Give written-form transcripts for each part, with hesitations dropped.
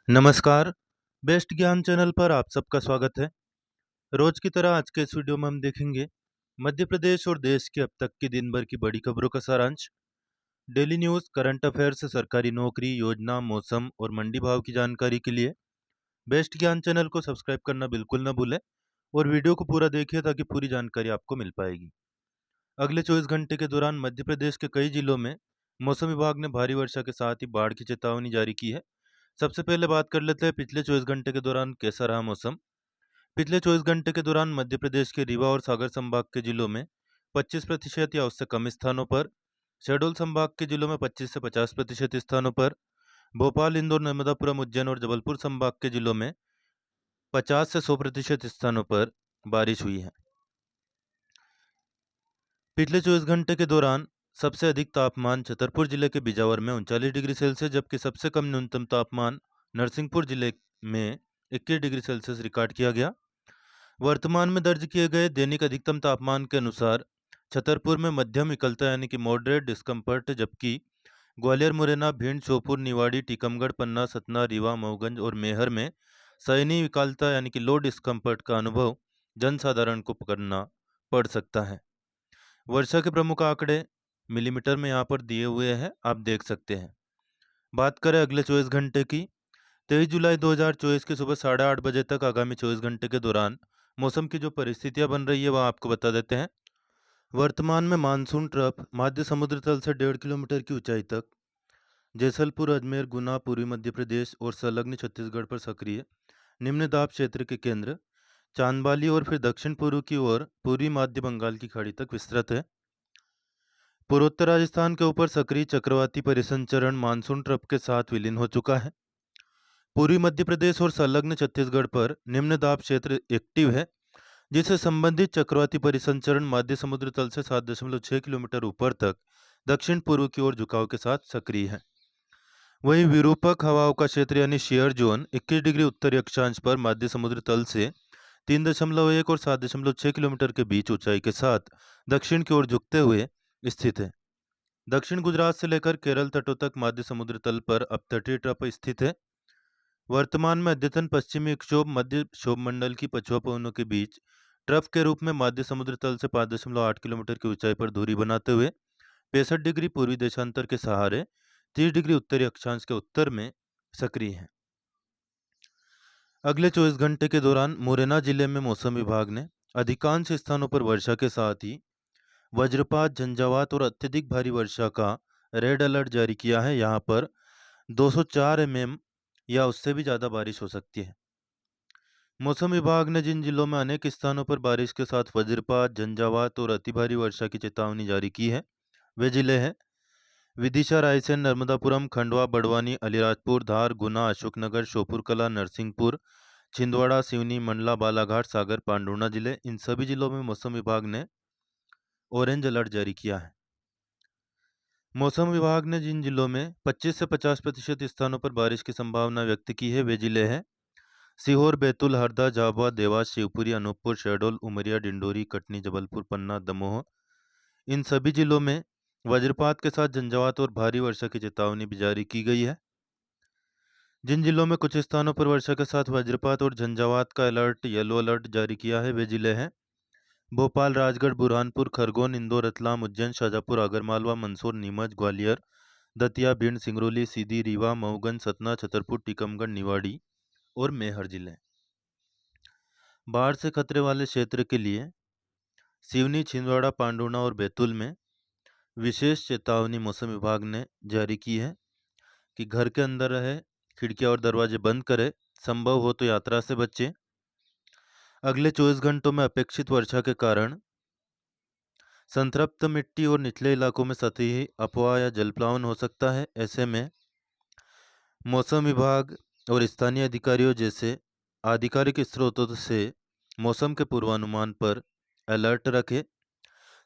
नमस्कार। बेस्ट ज्ञान चैनल पर आप सबका स्वागत है। रोज की तरह आज के इस वीडियो में हम देखेंगे मध्य प्रदेश और देश की अब तक की दिन भर की बड़ी खबरों का सारांश। डेली न्यूज़, करंट अफेयर्स, सरकारी नौकरी, योजना, मौसम और मंडी भाव की जानकारी के लिए बेस्ट ज्ञान चैनल को सब्सक्राइब करना बिल्कुल न भूलें और वीडियो को पूरा देखिए ताकि पूरी जानकारी आपको मिल पाएगी। अगले 24 घंटे के दौरान मध्य प्रदेश के कई जिलों में मौसम विभाग ने भारी वर्षा के साथ ही बाढ़ की चेतावनी जारी की है। सबसे पहले बात कर लेते हैं पिछले 24 घंटे के दौरान कैसा रहा मौसम। पिछले 24 घंटे के दौरान मध्य प्रदेश के रीवा और सागर संभाग के जिलों में 25% या उससे कम स्थानों पर, शहडोल संभाग के जिलों में 25 से 50% स्थानों पर, भोपाल, इंदौर, नर्मदापुरम, उज्जैन और जबलपुर संभाग के जिलों में 50 से 100% स्थानों पर बारिश हुई है। पिछले 24 घंटे के दौरान सबसे अधिक तापमान छतरपुर जिले के बिजावर में 39 डिग्री सेल्सियस, जबकि सबसे कम न्यूनतम तापमान नरसिंहपुर जिले में 21 डिग्री सेल्सियस रिकॉर्ड किया गया। वर्तमान में दर्ज किए गए दैनिक अधिकतम तापमान के अनुसार छतरपुर में मध्यम विकलता यानी कि मॉडरेट डिस्कम्फर्ट, जबकि ग्वालियर, मुरैना, भिंड, श्योपुर, निवाड़ी, टीकमगढ़, पन्ना, सतना, रीवा, मऊगंज और मैहर में सैनी विकलता यानी कि लो डिस्कम्फर्ट का अनुभव जनसाधारण को करना पड़ सकता है। वर्षा के प्रमुख आंकड़े मिलीमीटर में यहाँ पर दिए हुए हैं, आप देख सकते हैं। बात करें अगले 24 घंटे की, 23 जुलाई 2024 की सुबह 8:30 बजे तक आगामी 24 घंटे के दौरान मौसम की जो परिस्थितियां बन रही है वह आपको बता देते हैं। वर्तमान में मानसून ट्रफ मध्य समुद्र तल से 1.5 किलोमीटर की ऊंचाई तक जैसलपुर, अजमेर, गुना, पूर्वी मध्य प्रदेश और संलग्न छत्तीसगढ़ पर सक्रिय निम्न दाब क्षेत्र के केंद्र चांदबाली और फिर दक्षिण पूर्व की ओर पूर्वी मध्य बंगाल की खाड़ी तक विस्तृत है। पूर्वोत्तर राजस्थान के ऊपर सक्रिय चक्रवाती परिसंचरण मानसून ट्रफ के साथ विलीन हो चुका है। पूर्वी मध्य प्रदेश और संलग्न छत्तीसगढ़ पर निम्न दाब क्षेत्र एक्टिव है, जिससे संबंधित चक्रवाती परिसंचरण मध्य समुद्र तल से 7.6 किलोमीटर ऊपर तक दक्षिण पूर्व की ओर झुकाव के साथ सक्रिय है। वहीं विरूपक हवाओं का क्षेत्र यानी शेयर जोन 21 डिग्री उत्तरी अक्षांश पर मध्य समुद्र तल से 3.1 और 7.6 किलोमीटर के बीच ऊंचाई के साथ दक्षिण की ओर झुकते हुए स्थित है। दक्षिण गुजरात से लेकर केरल तटों तक मध्य समुद्र तल पर अपतटीय ट्रफ स्थित है। वर्तमान में अद्यतन पश्चिमी विक्षोभ मध्य क्षोभ मंडल की पछुआ पवनों के बीच ट्रफ के रूप में मध्य समुद्र तल से 5.8 किलोमीटर की ऊंचाई पर दूरी बनाते हुए 65 डिग्री पूर्वी देशांतर के सहारे 30 डिग्री उत्तरी अक्षांश के उत्तर में सक्रिय है। अगले 24 घंटे के दौरान मुरैना जिले में मौसम विभाग ने अधिकांश स्थानों पर वर्षा के साथ ही वज्रपात, झंझावात और अत्यधिक भारी वर्षा का रेड अलर्ट जारी किया है। यहाँ पर 204 mm या उससे भी ज़्यादा बारिश हो सकती है। मौसम विभाग ने जिन जिलों में अनेक स्थानों पर बारिश के साथ वज्रपात, झंझावात और अति भारी वर्षा की चेतावनी जारी की है, वे जिले हैं विदिशा, रायसेन, नर्मदापुरम, खंडवा, बड़वानी, अलीराजपुर, धार, गुना, अशोकनगर, श्योपुरकला, नरसिंहपुर, छिंदवाड़ा, सिवनी, मंडला, बालाघाट, सागर, पांडुर्णा जिले। इन सभी जिलों में मौसम विभाग ने ऑरेंज अलर्ट जारी किया है। मौसम विभाग ने जिन जिलों में 25 से 50% स्थानों पर बारिश की संभावना व्यक्त की है, वे जिले हैं सीहोर, बैतूल, हरदा, झाबुआ, देवास, शिवपुरी, अनूपपुर, शहडोल, उमरिया, डिंडोरी, कटनी, जबलपुर, पन्ना, दमोह। इन सभी जिलों में वज्रपात के साथ झंझावात और भारी वर्षा की चेतावनी भी जारी की गई है। जिन जिलों में कुछ स्थानों पर वर्षा के साथ वज्रपात और झंझावात का अलर्ट येलो अलर्ट जारी किया है, वे जिले हैं भोपाल, राजगढ़, बुरहानपुर, खरगोन, इंदौर, रतलाम, उज्जैन, शाजापुर, आगरमालवा, मंदसौर, नीमच, ग्वालियर, दतिया, भिंड, सिंगरौली, सीधी, रीवा, मऊगंज, सतना, छतरपुर, टीकमगढ़, निवाड़ी और मैहर जिले। बाढ़ से खतरे वाले क्षेत्र के लिए सिवनी, छिंदवाड़ा, पांडुर्णा और बैतूल में विशेष चेतावनी मौसम विभाग ने जारी की है कि घर के अंदर रहे, खिड़कियां और दरवाजे बंद करें, संभव हो तो यात्रा से बचें। अगले 24 घंटों में अपेक्षित वर्षा के कारण संतृप्त मिट्टी और निचले इलाकों में सतही अफवाह या जलप्लावन हो सकता है। ऐसे में मौसम विभाग और स्थानीय अधिकारियों जैसे आधिकारिक स्रोतों से मौसम के पूर्वानुमान पर अलर्ट रखें।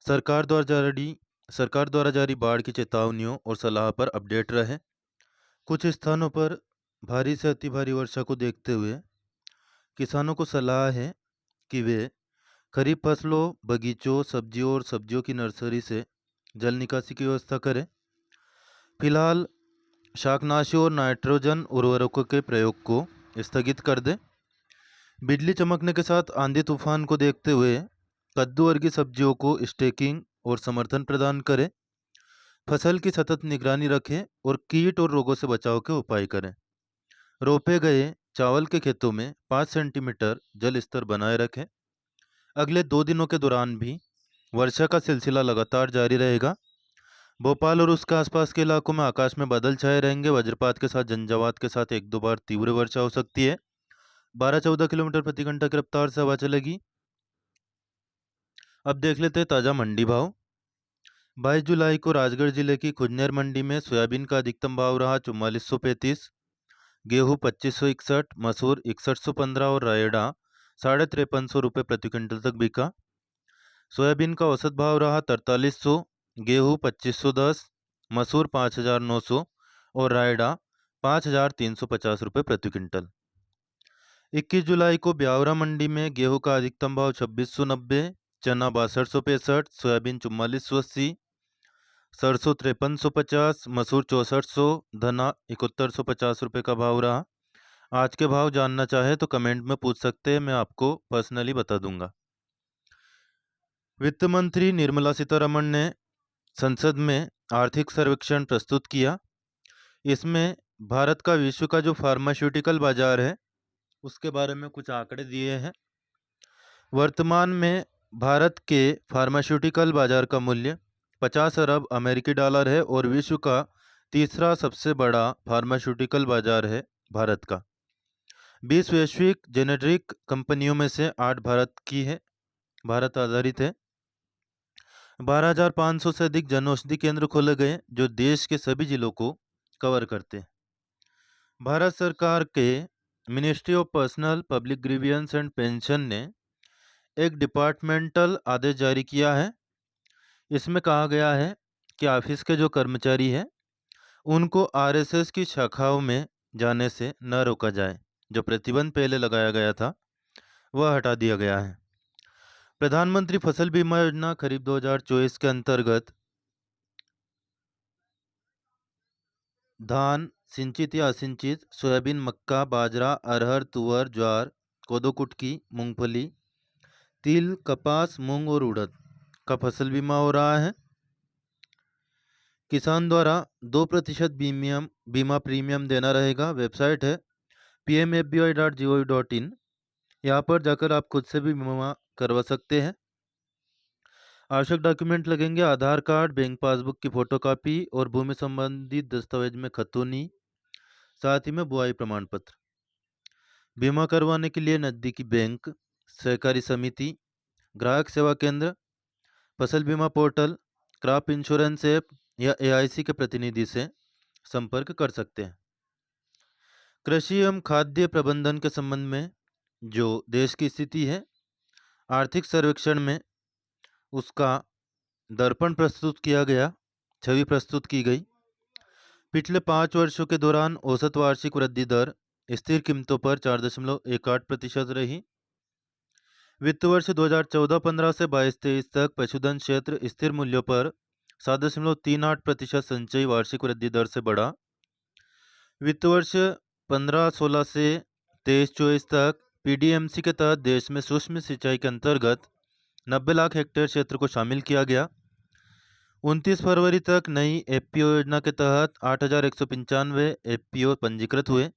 सरकार द्वारा जारी बाढ़ की चेतावनियों और सलाह पर अपडेट रहें। कुछ स्थानों पर भारी से अति भारी वर्षा को देखते हुए किसानों को सलाह है कि वे खरीफ फसलों, बगीचों, सब्जियों और सब्जियों की नर्सरी से जल निकासी की व्यवस्था करें। फिलहाल शाकनाशी और नाइट्रोजन उर्वरकों के प्रयोग को स्थगित कर दें। बिजली चमकने के साथ आंधी तूफान को देखते हुए कद्दू वर्गीय सब्जियों को स्टेकिंग और समर्थन प्रदान करें। फसल की सतत निगरानी रखें और कीट और रोगों से बचाव के उपाय करें। रोपे गए चावल के खेतों में 5 सेंटीमीटर जल स्तर बनाए रखें। अगले 2 दिनों के दौरान भी वर्षा का सिलसिला लगातार जारी रहेगा। भोपाल और उसके आसपास के इलाकों में आकाश में बादल छाए रहेंगे। वज्रपात के साथ झंझावात के साथ 1-2 बार तीव्र वर्षा हो सकती है। 12-14 किलोमीटर प्रति घंटा की रफ्तार से हवा चलेगी। अब देख लेते हैं ताज़ा मंडी भाव। 22 जुलाई को राजगढ़ जिले की खुजनेर मंडी में सोयाबीन का अधिकतम भाव रहा 4435, गेहूं 2561, मसूर 6115 और रायडा 5350 रुपये प्रति क्विंटल तक बिका। सोयाबीन का औसत भाव रहा 4300, गेहूं 2510, मसूर 5900 और रायडा 5350 रुपये प्रति क्विंटल। 21 जुलाई को ब्यावरा मंडी में गेहूं का अधिकतम भाव 2690, चना 6265, सोयाबीन 4480, सरसों 5350, मसूर 6400, धना 7150 रुपये का भाव रहा। आज के भाव जानना चाहे तो कमेंट में पूछ सकते हैं, मैं आपको पर्सनली बता दूंगा। वित्त मंत्री निर्मला सीतारमण ने संसद में आर्थिक सर्वेक्षण प्रस्तुत किया। इसमें भारत का विश्व का जो फार्मास्यूटिकल बाजार है उसके बारे में कुछ आंकड़े दिए हैं। वर्तमान में भारत के फार्मास्यूटिकल बाजार का मूल्य 50 अरब अमेरिकी डॉलर है और विश्व का तीसरा सबसे बड़ा फार्मास्यूटिकल बाजार है भारत का। 20 वैश्विक जेनेरिक कंपनियों में से 8 भारत आधारित है। 12,500 से अधिक जनऔषधि केंद्र खोले गए जो देश के सभी जिलों को कवर करते हैं। भारत सरकार के ministry of personnel public grievance and pension ने एक डिपार्टमेंटल आदेश जारी किया है। इसमें कहा गया है कि ऑफिस के जो कर्मचारी हैं उनको आरएसएस की शाखाओं में जाने से न रोका जाए। जो प्रतिबंध पहले लगाया गया था वह हटा दिया गया है। प्रधानमंत्री फसल बीमा योजना खरीफ 2024 के अंतर्गत धान, सिंचित या असिंचित, सोयाबीन, मक्का, बाजरा, अरहर, तुअर, ज्वार, कोदो कुटकी, मूंगफली, तिल, कपास, मूंग और उड़द का फसल बीमा हो रहा है। किसान द्वारा 2% बीमा प्रीमियम देना रहेगा। वेबसाइट है pmfbi.gov.in। यहाँ पर जाकर आप खुद से भी बीमा करवा सकते हैं। आवश्यक डॉक्यूमेंट लगेंगे आधार कार्ड, बैंक पासबुक की फोटोकॉपी और भूमि संबंधित दस्तावेज में खतौनी, साथ ही में बुआई प्रमाण पत्र। बीमा करवाने के लिए नज़दीकी बैंक, सहकारी समिति, ग्राहक सेवा केंद्र, फसल बीमा पोर्टल, क्रॉप इंश्योरेंस ऐप या एआईसी के प्रतिनिधि से संपर्क कर सकते हैं। कृषि एवं खाद्य प्रबंधन के संबंध में जो देश की स्थिति है, आर्थिक सर्वेक्षण में उसका दर्पण प्रस्तुत किया गया, छवि प्रस्तुत की गई। पिछले 5 वर्षों के दौरान औसत वार्षिक वृद्धि दर स्थिर कीमतों पर 4.18% रही। वित्त वर्ष 2014-15 से 22-23 तक पशुधन क्षेत्र स्थिर मूल्यों पर 7.38% संचयी वार्षिक वृद्धि दर से बढ़ा। वित्त वर्ष 15-16 से 23-24 तक पीडीएमसी के तहत देश में सूक्ष्म सिंचाई के अंतर्गत 90 लाख हेक्टेयर क्षेत्र को शामिल किया गया। 29 फरवरी तक नई एफपीओ योजना के तहत 8,195 एफपीओ पंजीकृत हुए।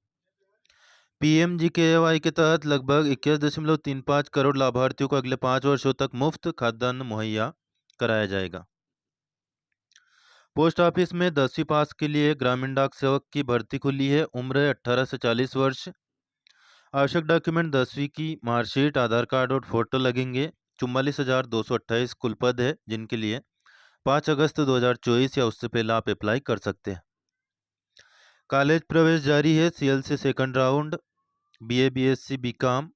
पीएमजीकेवाई के तहत लगभग 21.35 करोड़ लाभार्थियों को अगले 5 वर्षों तक मुफ्त खाद्यान्न मुहैया कराया जाएगा। पोस्ट ऑफिस में 10वीं पास के लिए ग्रामीण डाक सेवक की भर्ती खुली है। उम्र 18 से 40 वर्ष। आवश्यक डॉक्यूमेंट 10वीं की मार्कशीट, आधार कार्ड और फोटो लगेंगे। 44,228 कुल पद है जिनके लिए 5 अगस्त 2024 या उससे पहले आप अप्लाई कर सकते हैं। कॉलेज प्रवेश जारी है। CLC second round, BA, BSc, BCom,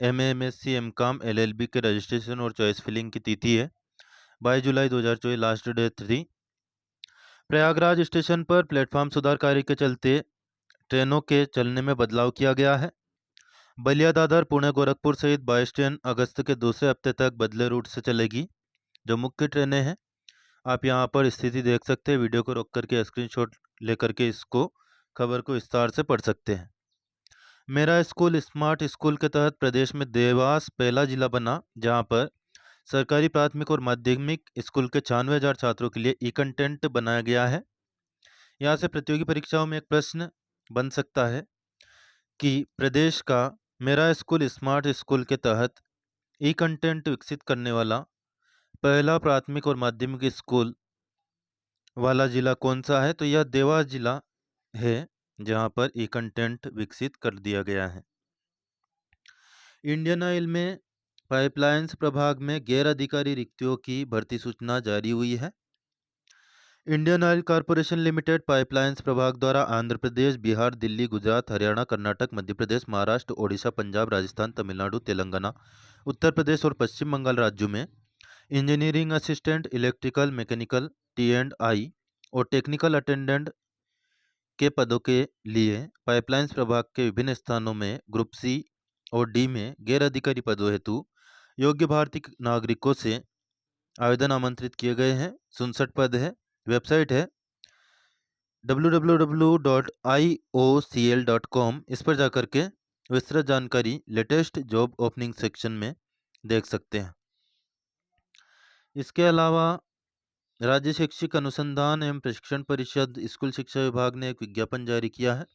MA, MSc, MCom, LLB के रजिस्ट्रेशन और चॉइस फिलिंग की तिथि है 22 जुलाई 2024, लास्ट डेट थी। प्रयागराज स्टेशन पर प्लेटफॉर्म सुधार कार्य के चलते ट्रेनों के चलने में बदलाव किया गया है। बलिया, दादर, पुणे, गोरखपुर सहित 22 ट्रेन अगस्त के दूसरे हफ्ते तक बदले रूट से चलेगी। जो मुख्य ट्रेनें हैं आप यहाँ पर स्थिति देख सकते हैं। वीडियो को रोक करके स्क्रीनशॉट लेकर के इसको खबर को विस्तार से पढ़ सकते हैं। मेरा स्कूल स्मार्ट स्कूल के तहत प्रदेश में देवास पहला जिला बना, जहां पर सरकारी प्राथमिक और माध्यमिक स्कूल के 96,000 छात्रों के लिए ई कंटेंट बनाया गया है। यहाँ से प्रतियोगी परीक्षाओं में एक प्रश्न बन सकता है कि प्रदेश का मेरा स्कूल स्मार्ट स्कूल के तहत ई कंटेंट विकसित करने वाला पहला प्राथमिक और माध्यमिक स्कूल वाला जिला कौन सा है? तो यह देवास जिला है, जहां पर ई कंटेंट विकसित कर दिया गया है। इंडियन ऑयल में पाइपलाइंस प्रभाग में गैर अधिकारी रिक्तियों की भर्ती सूचना जारी हुई है। Indian oil corporation limited pipelines प्रभाग द्वारा आंध्र प्रदेश, बिहार, दिल्ली, गुजरात, हरियाणा, कर्नाटक, मध्य प्रदेश, महाराष्ट्र, ओडिशा, पंजाब, राजस्थान, तमिलनाडु, तेलंगाना, उत्तर प्रदेश और पश्चिम बंगाल राज्यों में engineering assistant, electrical, mechanical, T&I और टेक्निकल अटेंडेंट के पदों के लिए पाइपलाइंस प्रभाग के विभिन्न स्थानों में ग्रुप सी और डी में गैर अधिकारी पदों हेतु योग्य भारतीय नागरिकों से आवेदन आमंत्रित किए गए हैं। 67 पद है। वेबसाइट है www.iocl.com। इस पर जाकर के विस्तृत जानकारी लेटेस्ट जॉब ओपनिंग सेक्शन में देख सकते हैं। इसके अलावा राज्य शैक्षिक अनुसंधान एवं प्रशिक्षण परिषद स्कूल शिक्षा विभाग ने एक विज्ञापन जारी किया है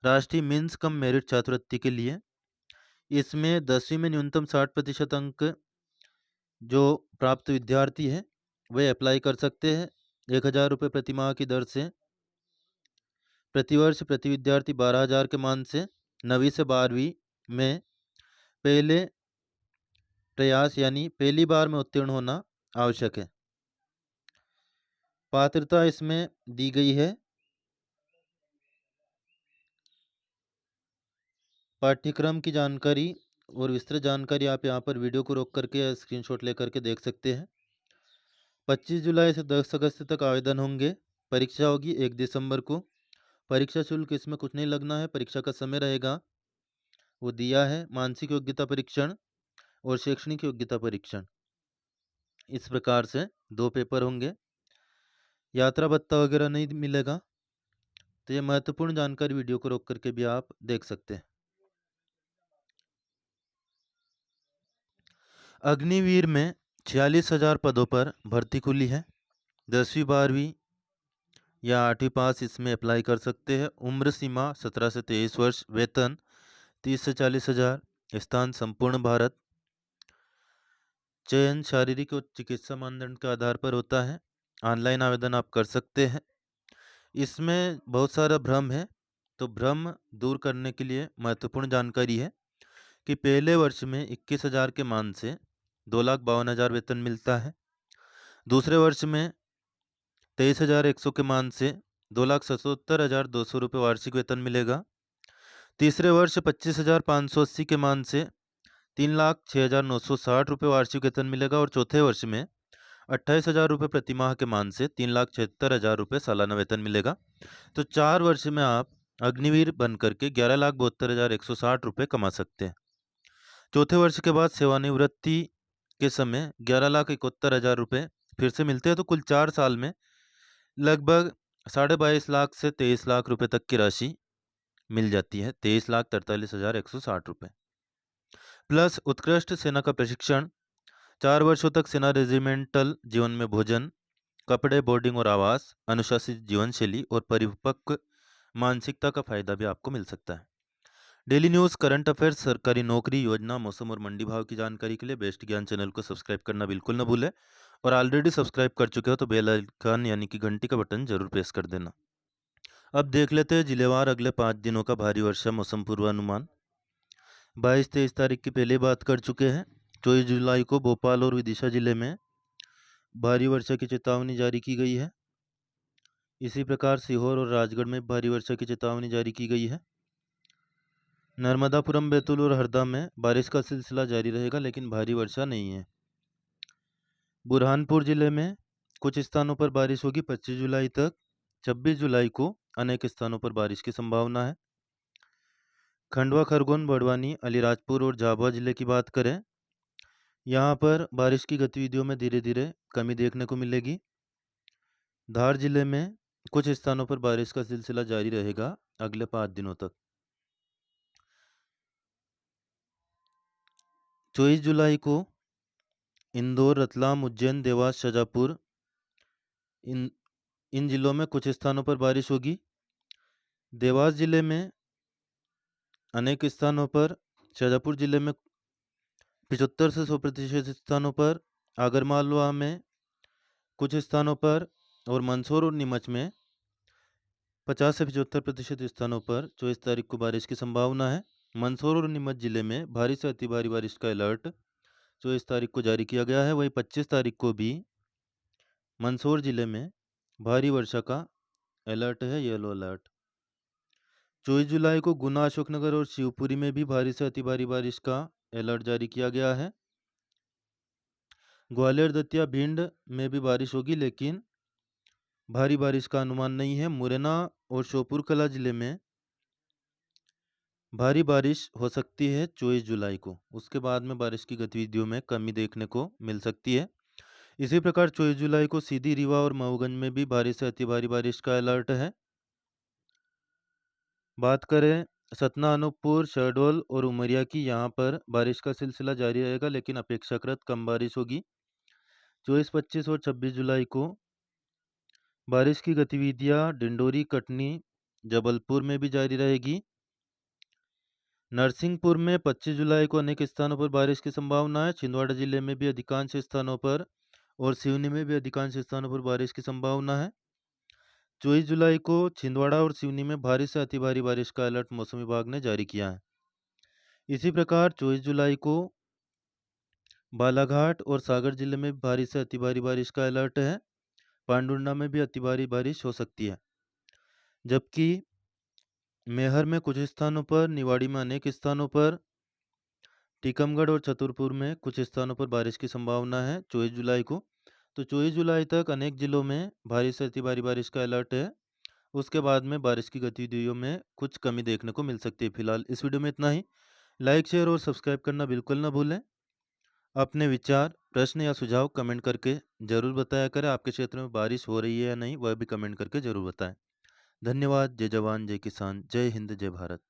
राष्ट्रीय मीन्स कम मेरिट छात्रवृत्ति के लिए। इसमें 10वीं में न्यूनतम 60% अंक जो प्राप्त विद्यार्थी है वे अप्लाई कर सकते हैं। 1,000 रुपये प्रति माह की दर से प्रतिवर्ष प्रति विद्यार्थी 12,000 के मान से 9वीं से 12वीं में पहले प्रयास यानी पहली बार में उत्तीर्ण होना आवश्यक है। पात्रता इसमें दी गई है। पाठ्यक्रम की जानकारी और विस्तृत जानकारी आप यहाँ पर वीडियो को रोक करके या स्क्रीनशॉट लेकर के देख सकते हैं। 25 जुलाई से 10 अगस्त तक आवेदन होंगे। परीक्षा होगी 1 दिसंबर को। परीक्षा शुल्क इसमें कुछ नहीं लगना है। परीक्षा का समय रहेगा वो दिया है। मानसिक योग्यता परीक्षण और शैक्षणिक योग्यता परीक्षण, इस प्रकार से 2 पेपर होंगे। यात्रा भत्ता वगैरह नहीं मिलेगा। तो ये महत्वपूर्ण जानकारी वीडियो को रोक करके भी आप देख सकते हैं। अग्निवीर में 46,000 पदों पर भर्ती खुली है। 10वीं 12वीं या 8वीं पास इसमें अप्लाई कर सकते हैं। उम्र सीमा 17 से 23 वर्ष। वेतन 30 से 40,000। स्थान संपूर्ण भारत। चयन शारीरिक और चिकित्सा मानदंड के आधार पर होता है। ऑनलाइन आवेदन आप कर सकते हैं। इसमें बहुत सारा भ्रम है, तो भ्रम दूर करने के लिए महत्वपूर्ण जानकारी है कि पहले वर्ष में 21,000 के मान से 2,52,000 वेतन मिलता है। दूसरे वर्ष में 23,100 के मान से 2,77,200 रुपये वार्षिक वेतन मिलेगा। तीसरे वर्ष 25,580 के मान से 3,06,960 रुपये वार्षिक वेतन मिलेगा और चौथे वर्ष में 28,000 रुपये प्रति माह के मान से 3,76,000 रुपये सालाना वेतन मिलेगा। तो 4 वर्ष में आप अग्निवीर बन करके 11,72,160 रुपये कमा सकते हैं। चौथे वर्ष के बाद सेवानिवृत्ति के समय 11,71,000 रुपये फिर से मिलते हैं। तो कुल 4 साल में लगभग 22.5 लाख से 23 लाख रुपए तक की राशि मिल जाती है। 23,43,160 रुपये प्लस उत्कृष्ट सेना का प्रशिक्षण। 4 वर्षों तक सेना रेजिमेंटल जीवन में भोजन, कपड़े, बोर्डिंग और आवास, अनुशासित जीवन शैली और परिपक्व मानसिकता का फायदा भी आपको मिल सकता है। डेली न्यूज़, करंट अफेयर्स, सरकारी नौकरी, योजना, मौसम और मंडी भाव की जानकारी के लिए बेस्ट ज्ञान चैनल को सब्सक्राइब करना बिल्कुल न भूलें। और ऑलरेडी सब्सक्राइब कर चुके हो तो बेल आइकन यानी कि घंटी का बटन जरूर प्रेस कर देना। अब देख लेते हैं जिलेवार अगले 5 दिनों का भारी वर्षा मौसम पूर्वानुमान। 22-23 तारीख की पहले बात कर चुके हैं। 24 जुलाई को भोपाल और विदिशा जिले में भारी वर्षा की चेतावनी जारी की गई है। इसी प्रकार सीहोर और राजगढ़ में भारी वर्षा की चेतावनी जारी की गई है। नर्मदापुरम, बैतूल और हरदा में बारिश का सिलसिला जारी रहेगा, लेकिन भारी वर्षा नहीं है। बुरहानपुर जिले में कुछ स्थानों पर बारिश होगी 25 जुलाई तक। 26 जुलाई को अनेक स्थानों पर बारिश की संभावना है। खंडवा, खरगोन, बड़वानी, अलीराजपुर और झाबुआ जिले की बात करें, यहाँ पर बारिश की गतिविधियों में धीरे धीरे कमी देखने को मिलेगी। धार जिले में कुछ स्थानों पर बारिश का सिलसिला जारी रहेगा अगले 5 दिनों तक। 24 जुलाई को इंदौर, रतलाम, उज्जैन, देवास, शाजापुर इन इन जिलों में कुछ स्थानों पर बारिश होगी। देवास जिले में अनेक स्थानों पर, शाजापुर जिले में 75 से 100% स्थानों पर, आगरमालवा में कुछ स्थानों पर और मंदसौर और नीमच में 50 से 75% स्थानों पर 24 तारीख को बारिश की संभावना है। मंदसौर और नीमच जिले में भारी से अति भारी बारिश का अलर्ट 24 तारीख को जारी किया गया है। वहीं 25 तारीख को भी मंदसौर जिले में भारी वर्षा का अलर्ट है, येलो अलर्ट। 24 जुलाई को गुना, अशोकनगर और शिवपुरी में भी भारी से अति भारी बारिश का अलर्ट जारी किया गया है। ग्वालियर, दतिया, भिंड में भी बारिश होगी, लेकिन भारी बारिश का अनुमान नहीं है। मुरैना और श्योपुर कला जिले में भारी बारिश हो सकती है 24 जुलाई को। उसके बाद में बारिश की गतिविधियों में कमी देखने को मिल सकती है। इसी प्रकार 24 जुलाई को सीधी, रीवा और मऊगंज में भी भारी से अति भारी बारिश का अलर्ट है। बात करें सतना, अनूपपुर, शहडोल और उमरिया की, यहाँ पर बारिश का सिलसिला जारी रहेगा, लेकिन अपेक्षाकृत कम बारिश होगी। 24, 25 और 26 जुलाई को बारिश की गतिविधियां डिंडोरी, कटनी, जबलपुर में भी जारी रहेगी। नरसिंहपुर में 25 जुलाई को अनेक स्थानों पर बारिश की संभावना है। छिंदवाड़ा जिले में भी अधिकांश स्थानों पर और सिवनी में भी अधिकांश स्थानों पर बारिश की संभावना है। 24 जुलाई को छिंदवाड़ा और सिवनी में भारी से अति भारी बारिश का अलर्ट मौसम विभाग ने जारी किया है। इसी प्रकार 24 जुलाई को बालाघाट और सागर जिले में भारी से अति भारी बारिश का अलर्ट है। पांडुर्णा में भी अति भारी बारिश हो सकती है। जबकि मैहर में कुछ स्थानों पर, निवाड़ी में अनेक स्थानों पर, टीकमगढ़ और छतरपुर में कुछ स्थानों पर बारिश की संभावना है 24 जुलाई को। तो 24 जुलाई तक अनेक जिलों में भारी से अति भारी बारिश का अलर्ट है। उसके बाद में बारिश की गतिविधियों में कुछ कमी देखने को मिल सकती है। फिलहाल इस वीडियो में इतना ही। लाइक, शेयर और सब्सक्राइब करना बिल्कुल ना भूलें। अपने विचार, प्रश्न या सुझाव कमेंट करके ज़रूर बताया करें। आपके क्षेत्र में बारिश हो रही है या नहीं, वह भी कमेंट करके ज़रूर बताएं। धन्यवाद। जय जवान, जय किसान, जय हिंद, जय भारत।